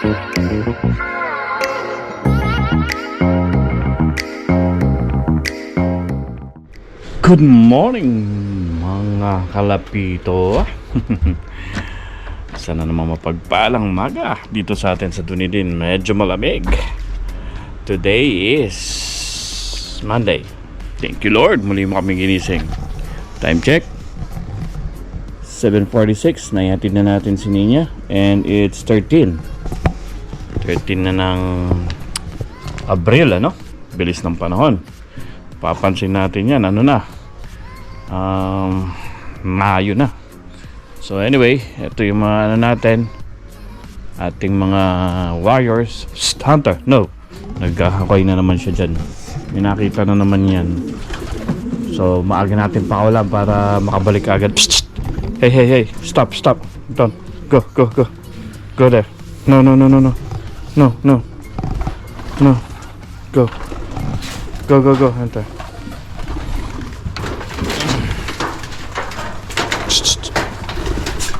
Good morning mga kalapito. Sana naman mapagpalang maga dito sa atin sa Dunedin. Medyo malamig. Today is Monday. Thank you Lord, muli mo kami ginising. Time check 7:46. Naihatid na natin si Nina. And it's 13 na ng Abril, ano? Bilis ng panahon. Papansin natin yan, ano na, Mayo na. So anyway, ito yung mga ano natin, ating mga warriors. Psst, Hunter, no, naghahakoy na naman siya dyan. May nakita na naman yan. So maaga natin pakawalan para makabalik agad. Psst, hey, stop, don't, go there. No, go, Hunter.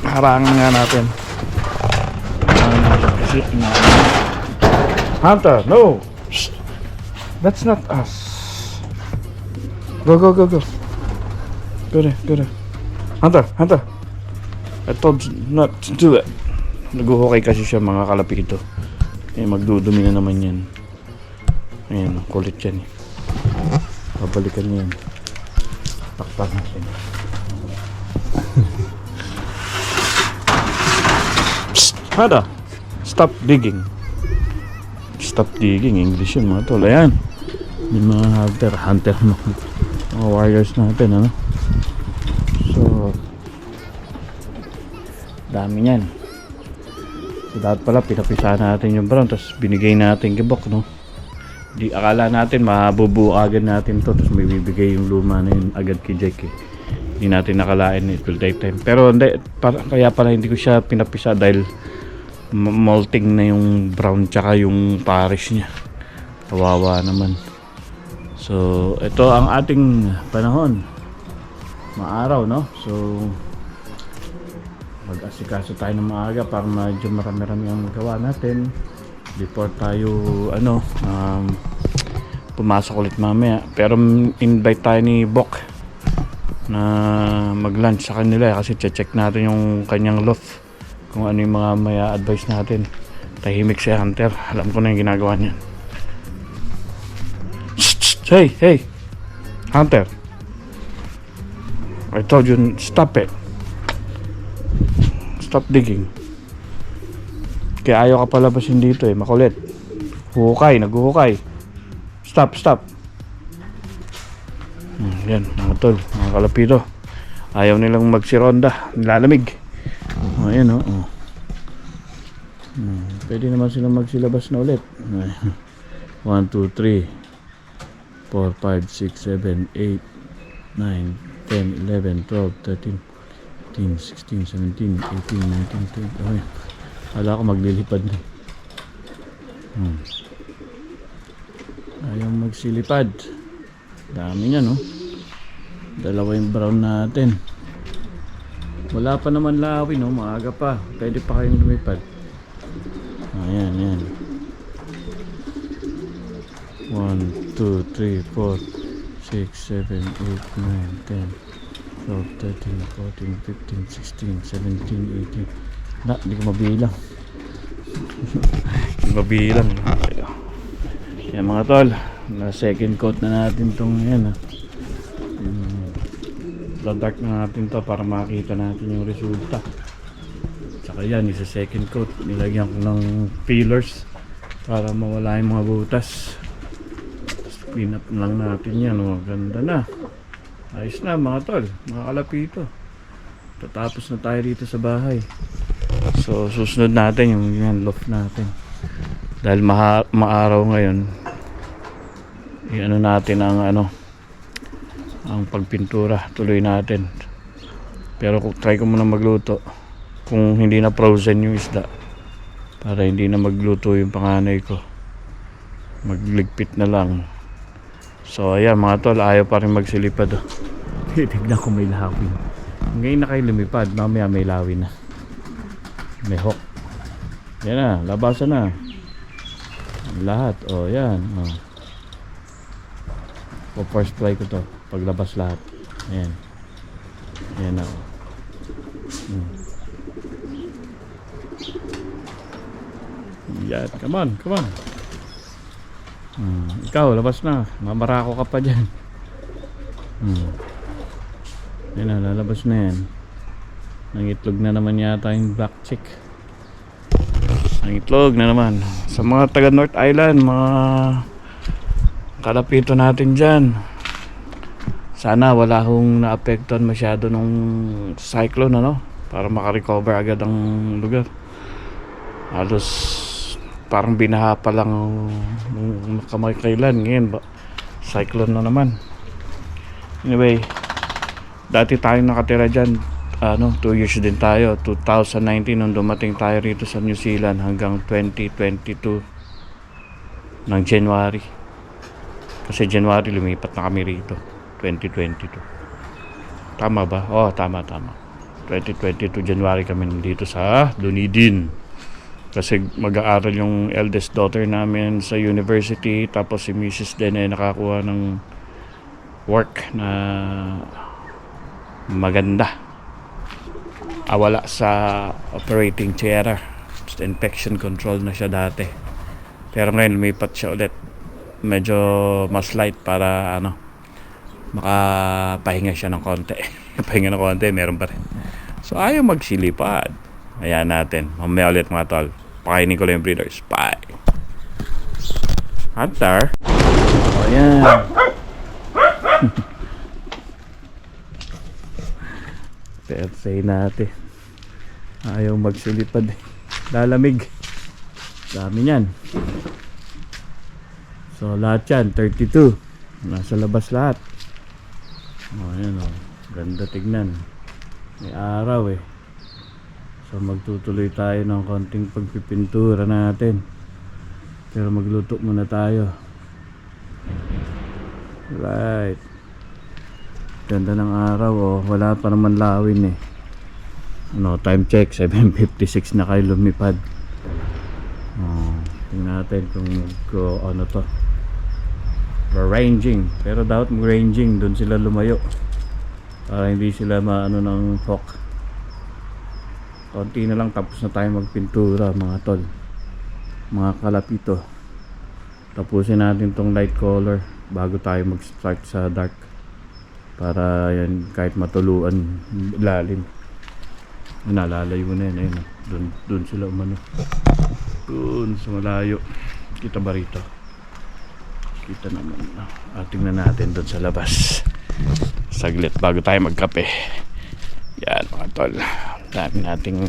Harangan nga natin. Hunter, no! Shh. That's not us. Go. Go there. Hunter. I told you not to do it. Naguhukay kasi siya mga kalapito. Eh, magdudumi na naman yan. Ayan, kulit yan eh. Babalikan niya yan. Takpan natin. Hada, stop digging. English yun mga tol. Ayan, yung mga hunter mga warriors natin, ano. So dami yan. So dapat pala pinapisahan natin yung brown, tapos binigay natin kay Bok, no. Di akala natin mabubuo agad natin to, tapos may bibigay yung luma na yun agad kay Jake eh. Hindi natin nakalain, it will take time. Pero hindi, kaya pala hindi ko siya pinapisa dahil molting na yung brown tsaka yung parish niya. Kawawa naman. So ito ang ating panahon, maaraw, no. So mag-asikaso tayo ng maaga para medyo marami-rami ang gawa natin before tayo pumasok ulit mamaya. Pero invite tayo ni Bok na mag-lunch sa kanila kasi check natin yung kanyang loft, kung ano yung mga may advice natin. Tahimik si Hunter, alam ko na yung ginagawa niya. Hey Hunter, I told you stop it. Stop digging. Kaya ayaw ka palabasin dito eh, makulit. Naghuhukay. Stop. Yan mga tol, mga kalapito. Ayaw nilang magsironda, nilalamig. Ayan o. Pwede naman silang magsilabas na ulit. 1, 2, 3 4, 5, 6, 7, 8 9, 10, 11, 12, 13 15, 16, 17, 18, 19, 20. Okay. Kala ko maglilipad na. Ayaw magsilipad. Dami niya, no? Dalawa yung brown natin. Wala pa naman lawi, no? Maaga pa. Pwede pa kayong lumipad. Ayan. 1, 2, 3, 4, 6, 7, 8, 9, 10, 12, 13, 14, 15, 16, 17, 18. Hindi ko mabilang. Hindi mabilang. Yan mga tol, na second coat na natin tong yan, dark na natin to para makita natin yung resulta. Tsaka yan, isa second coat, nilagyan ko ng peelers para mawala yung mga butas. Clean up lang natin yan. Ganda na, ayos na mga tol, mga kalapito. Tatapos na tayo dito sa bahay. So susunod natin yung loft natin. Dahil maaraw ngayon, i-ano natin ang pagpintura. Tuloy natin. Pero try ko muna magluto kung hindi na frozen yung isda, para hindi na magluto yung panganay ko, magligpit na lang. So ayan mga tol, ayaw pa rin magsilipad. Tignan ko may lawin. Ngayon na kayo lumipad, mamaya may lawin na. May hook. Yan na, labasan na. Lahat, oh yan. Oh. First try ko to, paglabas lahat. Ayan. Ayan na. Yan, come on, come on. Ikaw, labas na. Mamarako ka pa dyan. Yan na, lalabas na yan. Nangitlog na naman yata yung black chick. Nangitlog na naman. Sa mga taga North Island, mga kalapito natin dyan, sana wala hong naapektuhan masyado nung cyclone, ano? Para makarecover agad ang lugar. Halos parang binaha pa lang nung kamakailan. Ngayon ba, cyclone na naman. Anyway, dati tayong nakatira dyan, 2 years din tayo. 2019 nung dumating tayo rito sa New Zealand hanggang 2022 ng January. Kasi January lumipat na kami rito, 2022. Tama ba? Oh, tama. 2022 January kami dito sa Dunedin. Kasi mag-aaral yung eldest daughter namin sa university, tapos si Mrs. din ay nakakuha ng work na maganda. Wala sa operating theater. Infection control na siya dati. Pero ngayon lumipat siya ulit. Medyo mas light para makapahinga siya ng konti. Pahinga ng konti, meron pa rin. So ayaw magsilipad. Ayan natin. Mamaya ulit mga tol. Pakainin ko lang yung breeders. Bye. Hunter. O yan. Persay natin. Ayaw magsilipad. Lalamig. Dami yan. So lahat yan 32. Nasa labas lahat. O yan o. Ganda tignan. May araw eh. So magtutuloy tayo ng konting pagpipintura natin. Pero magluto muna tayo. Right. Ganda ng araw oh. Wala pa naman lawin eh. Time check 7:56 na kayo lumipad. Tingnan natin kung ano to. Ranging. Pero dapat mag-ranging doon sila lumayo. Para hindi sila maano ng hawk. Konti na lang tapos na tayo magpintura mga tol, mga kalapito. Tapusin natin tong light color bago tayo mag-start sa dark, para yan kahit matuluan lalim. Nalalayo na yan. Ayun, dun sila umano, dun sa malayo. Kita ba rito? Kita naman. Tingnan natin dun sa labas saglit bago tayo magkape. Yan mga tol, dami nating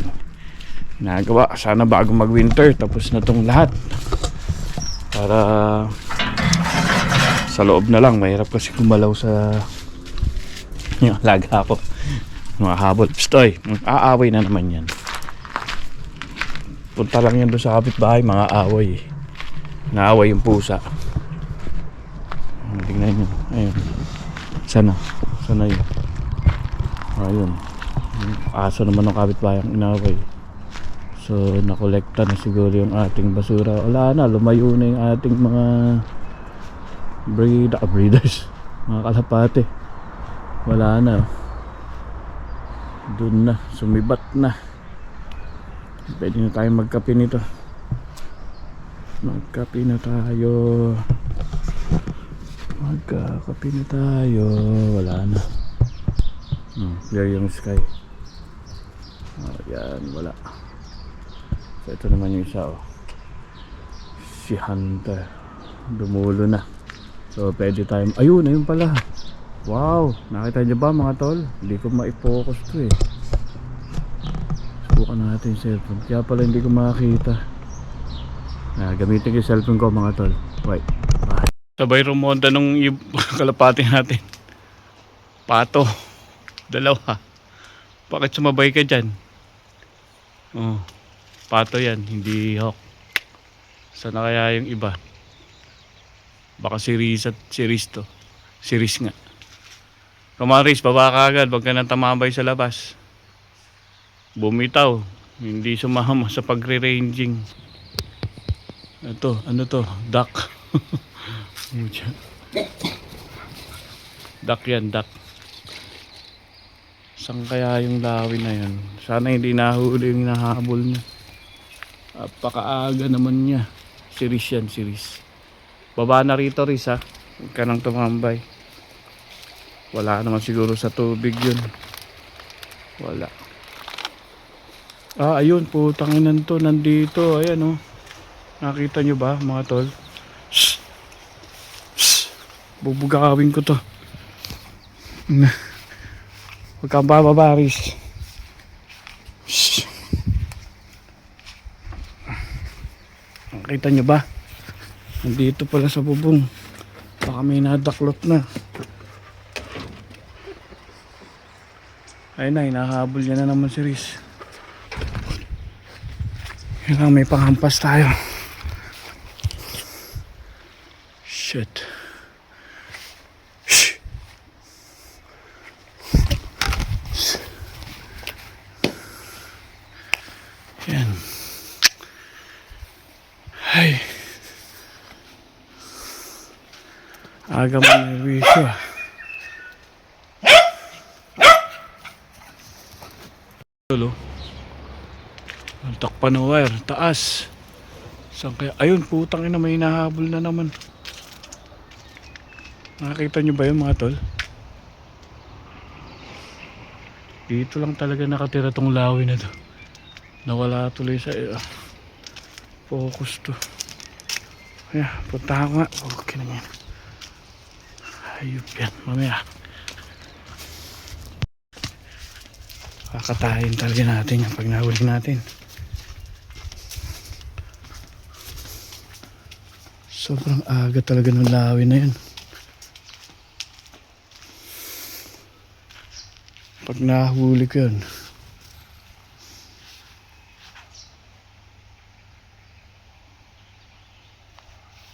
nagawa. Sana bago mag winter tapos na tong lahat, para sa loob na lang. Mahirap kasi kumalaw sa yung alaga ko, mga habol. Pistoy, aaway na naman yan. Punta lang yan doon sa kapitbahay, mga away. Naaway yung pusa. Tingnan nyo. Ayun. Sana yun. Ayun. Aso naman ng kapitbahay ang inaway. So nakolekta na siguro yung ating basura. Wala na, lumayo na yung ating mga breeders, mga kalapate. Wala na. Doon na, sumibat na. Pwede na tayong magkape nito. Magkape na tayo. Wala na. There yung sky. Yan, wala. So ito naman yung isa si Hunter. Dumulo na. So pwede tayo. Ayun pala. Wow, nakita niyo ba mga tol? Hindi ko ma-focus to eh. Subukan natin yung cellphone. Kaya pala hindi ko makakita. Gamitin ko yung cellphone ko mga tol. Wait. Sabay rumonda nung kalapati natin. Pato. Dalawa. Bakit sumabay ka dyan? Pato yan, hindi hawk. Sana kaya yung iba? Baka si Riz at si Riz to. Si Riz nga. Kamaris, baba ka agad. Huwag ka nang tamambay sa labas. Bumitaw. Hindi sumama sa pagre-ranging. Ito, ano to? Duck. Duck yan, duck. Saan kaya yung lawi na yan? Sana hindi nahuli yung nahabol niya. Napakaaga naman niya. Siris yan, siris. Baba na rito, Riz, ha? Huwag ka nang tumambay. Wala naman siguro sa tubig yun. Wala. Ayun, putang inan to. Nandito, ayan, oh. Nakita nyo ba, mga tol? Shhh! Shhh! Bubugakawin ko to. Huwag kang bababa, Riz. Shhh! Nakita nyo ba? Nandito pala sa bubong. Baka may nadaklot na. Ayun na, hinahabol niya na naman si Riz. Kailangan may panghampas tayo. Shit. Shh. Yan. Ay. Aga mo nervisyo. Tulo. Ang takpan ng wire. Taas. Saan kaya? Ayun, putang ina, may hinahabol na naman. Nakakita nyo ba yun, mga tol? Dito lang talaga nakatira tong lawi na to. Nawala tuloy sa focus to. Kaya, punta ko nga. Okay na yan. Ayup yan, mamaya. Kakatahin talaga natin yung pag nahuli natin. Sobrang aga talaga ng lawi na yun. Pag nahuli ko yun.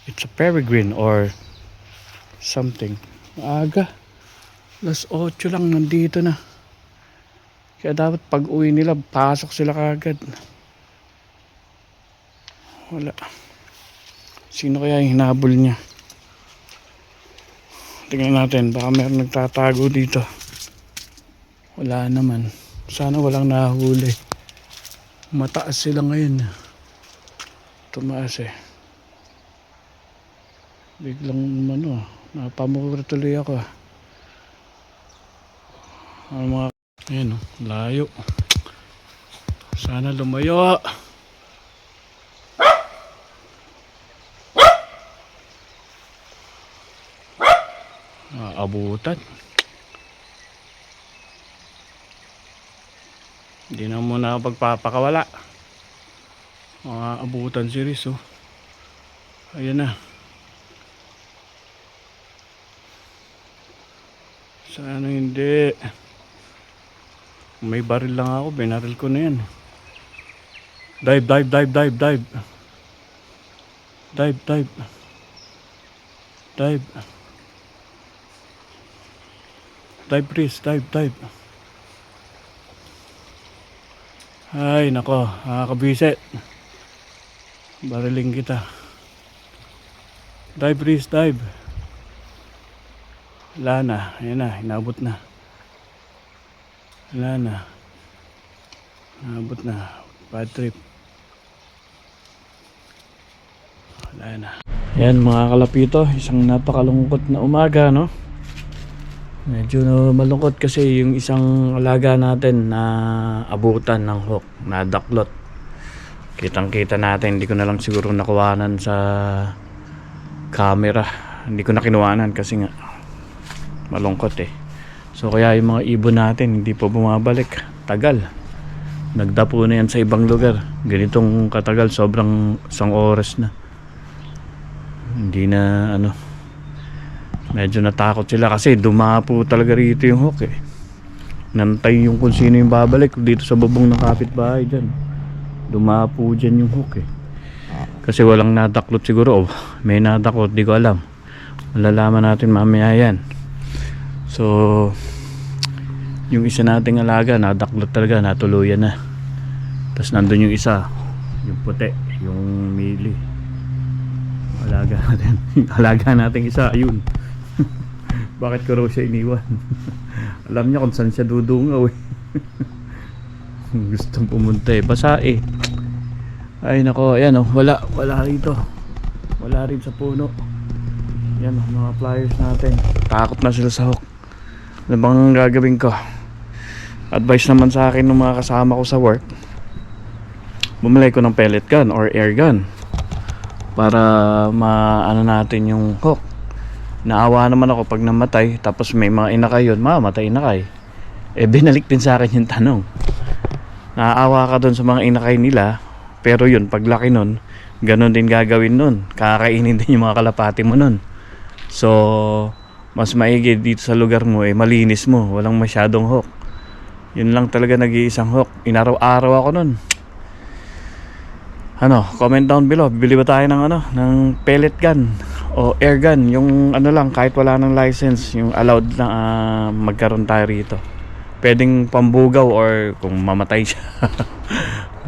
It's a peregrine or something. Aga. Alas 8 lang nandito na. Kaya dapat pag uwi nila, pasok sila kagad. Wala. Sino kaya yung hinabol niya? Tingnan natin, baka meron nagtatago dito. Wala naman. Sana walang nahuli. Mataas sila ngayon. Tumaas eh. Biglang napamukha tuloy ako. Ang mga, ayan, layo. Sana lumayo. Abutan. Hindi na muna pagpapakawala. Abutan si Riz, oh. Ayan na. Sana hindi. May baril lang ako. Binaril ko na yan. Dive, dive, dive, dive, dive. Dive, dive. Dive. Dive, Riz. Dive, dive. Ay, nako. Nakakabisit. Bariling kita. Dive, Riz. Dive. Wala na. Ayan na. Inabot na. Wala na. Inabot na. Bad trip. Wala na. Ayan mga kalapito. Isang napakalungkot na umaga, no? Medyo malungkot kasi yung isang alaga natin na abutan ng hook, na daklot. Kitang kita natin. Hindi ko na lang siguro nakuhanan sa camera. Hindi ko na kinuhanan kasi nga malungkot eh. So kaya yung mga ibon natin hindi po bumabalik. Tagal. Nagdapo na yan sa ibang lugar. Ganitong katagal, sobrang 1 oras na. Hindi na medyo natakot sila kasi dumapo talaga rito yung hook eh. Nantay yung kung sino yung babalik dito sa bubong ng kapitbahay dyan. Dumapo dyan yung hook eh. Kasi walang nadaklot siguro. May nadaklot, di ko alam. Malalaman natin mamaya yan. So yung isa nating alaga nadaklot talaga, natuluyan na. Tapos nandun yung isa, yung puti, yung mili. Alaga natin. Alaga natin isa, ayun. Bakit ko raw siya iniwan? Alam niya kung saan siya dudungaw eh. Gustong pumunta eh. Basa eh. Ay nako, ayan oh, wala rito. Wala rin sa puno. Yan oh, mga flyers natin. Takot na sila sa hook. Ano bang gagawin ko? Advice naman sa akin ng mga kasama ko sa work, bumili ko ng pellet gun or air gun para maano natin yung hook. Naawa naman ako pag namatay, tapos may mga inakay yun, mamatay inakay. Eh binalik din sa akin yung tanong. Naawa ka dun sa mga inakay nila, pero yun, paglaki nun, ganun din gagawin nun. Kakainin din yung mga kalapati mo nun. So mas maigi dito sa lugar mo eh, malinis mo, walang masyadong hook. Yun lang talaga nag-iisang hook. Inaraw-araw ako nun. Ano, comment down below. Bili ba tayo ng pellet gun o air gun? Yung ano lang, kahit wala ng license, yung allowed na magkaroon tayo rito. Pwedeng pambugaw or kung mamatay siya.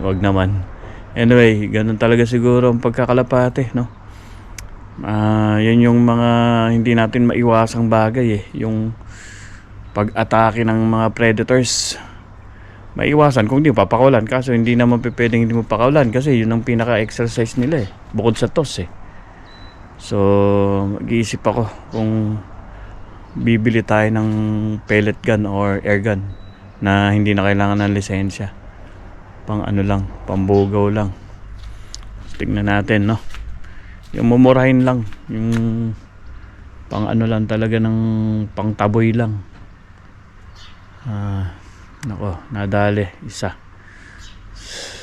Wag naman. Anyway, ganun talaga siguro ang pagkakalapate, no? Yan yung mga hindi natin maiwasang bagay eh. Yung pag-atake ng mga predators, maiwasan kung di mo papakawalan. Kaso hindi naman pwedeng hindi mo pakawalan kasi yun ang pinaka-exercise nila eh, bukod sa toss eh. So mag-iisip ako kung bibili tayo ng pellet gun or air gun na hindi na kailangan ng lisensya, pang ano lang, pambugaw lang. Tingnan natin, no, yung mumurahin lang, yung pang ano lang talaga, ng pang taboy lang. Nako, nadali isa.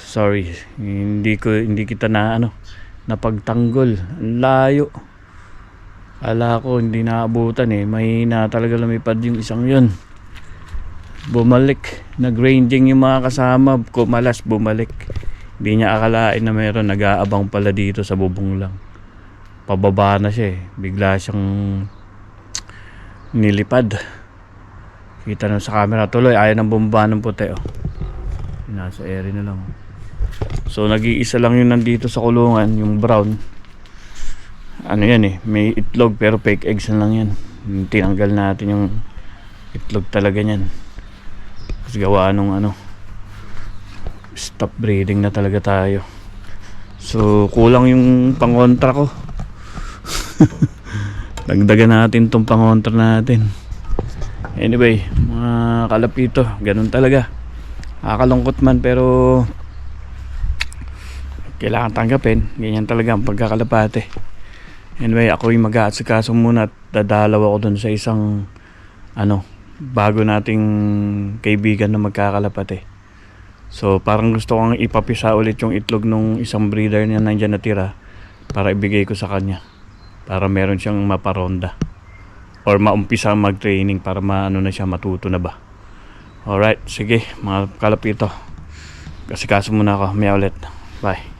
Sorry, hindi kita na napagtanggol. Ang layo. Ala ko hindi naabutan eh. Mahina talaga lumipad yung isang yun. Bumalik, nag-ranging yung mga kasama, kumalas, bumalik. Hindi niya akalain na meron nag-aabang pala dito sa bubong lang. Pababa na siya eh. Bigla siyang nilipad. Kita na sa camera, tuloy ayaw ng bomba ng puti oh. Nasa area na lang. So nag-iisa lang yun nandito sa kulungan, yung brown. Ano yan eh, may itlog pero fake eggs na lang yan. Tinanggal natin yung itlog talaga niyan. Kasi gawa nung stop breeding na talaga tayo. So kulang yung pangontra ko. Dagdagan natin tong pangontra natin. Anyway, mga kalapito, ganun talaga. Nakakalungkot man pero kailangan tanggapin. Ganyan talaga ang pagkakalapate. Anyway, ako yung mag-aasikaso muna at dadalaw ako dun sa isang bago nating kaibigan na magkakalapate. So parang gusto kong ipapisa ulit yung itlog nung isang breeder niya nandiyan natira para ibigay ko sa kanya, para meron siyang maparonda or maumpisa mag-training para na siya, matuto na ba. Alright, sige mga kalapito, asikaso muna ako. May ulit. Bye.